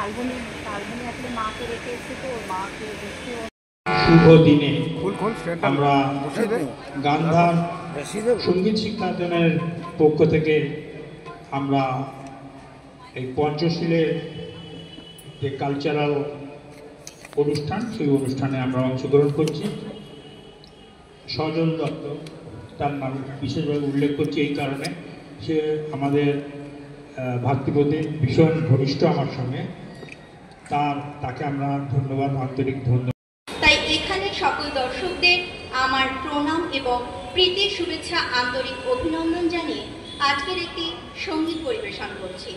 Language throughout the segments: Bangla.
তালবনি আসলে মাকে রেখে এসেছে, তো মাকে দেখতে শুভ দিনে আমরা গান্ধার সঙ্গীত শিক্ষায়তনের পক্ষ থেকে আমরা এই পঞ্চশীলের যে কালচারাল অনুষ্ঠান, সেই অনুষ্ঠানে আমরা অংশগ্রহণ করছি। সজল দত্ত, তার নাম বিশেষভাবে উল্লেখ করছি এই কারণে, সে আমাদের ভাতৃপ্রতিম ভীষণ ঘনিষ্ঠ আমার সঙ্গে। তাকে আমরা ধন্যবাদ, আন্তরিক ধন্যবাদ। তাই এখানে সকল দর্শকদের আমার প্রণাম এবং প্রীতির শুভেচ্ছা, আন্তরিক অভিনন্দন জানিয়ে আজকের একটি সঙ্গীত পরিবেশন করছি।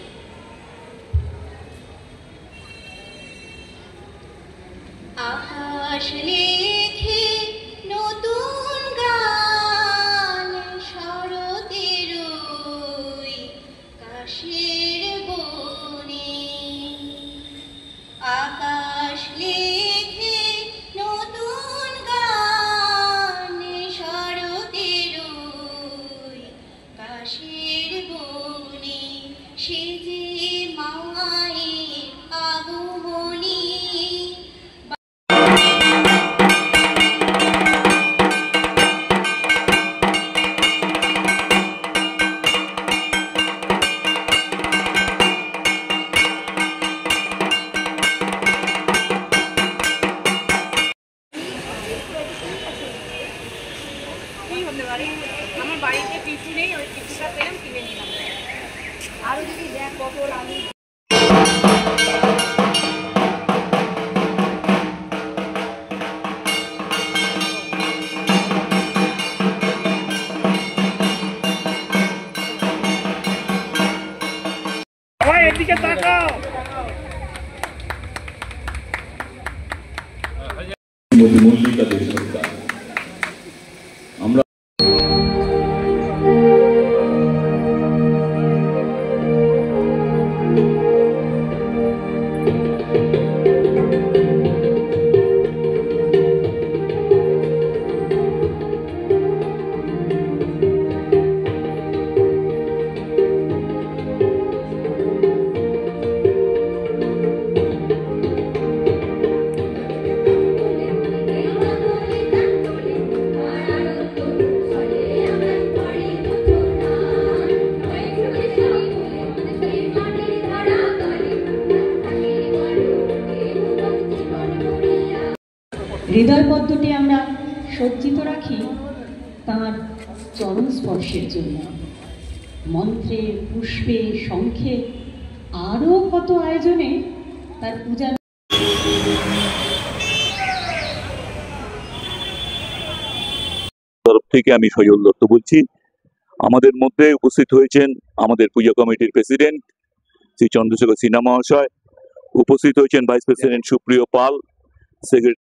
আকাশ লেখে নতুন গান, শরতের ওই কাশের বনে। আকাশ লেখে নতুন গান, শরতের ওই কাশের বনে। সে যে মায়ের আগমনী। আমার বাড়িতে টিস্যু নেই, ওই টিস্যুটা পেলাম, কিনে নিলাম। আরও যদি দেখ পটল আমি এদিকে তাকাও। মল্লিকা দে সরকার, আমরা হৃদয় পদ্মটি আমরা সজ্জিত রাখি তাঁর চরণ স্পর্শের জন্য। মন্ত্রে, পুষ্পে, শঙ্খে, আরও কত আয়োজনে তার পূজা। তরফ থেকে আমি সজল দত্ত বলছি। আমাদের মধ্যে উপস্থিত হয়েছেন আমাদের পূজা কমিটির প্রেসিডেন্ট শ্রী চন্দ্রশেখর সিনহা মহাশয়, উপস্থিত হয়েছেন ভাইস প্রেসিডেন্ট সুপ্রিয় পাল, সেক্রেটারি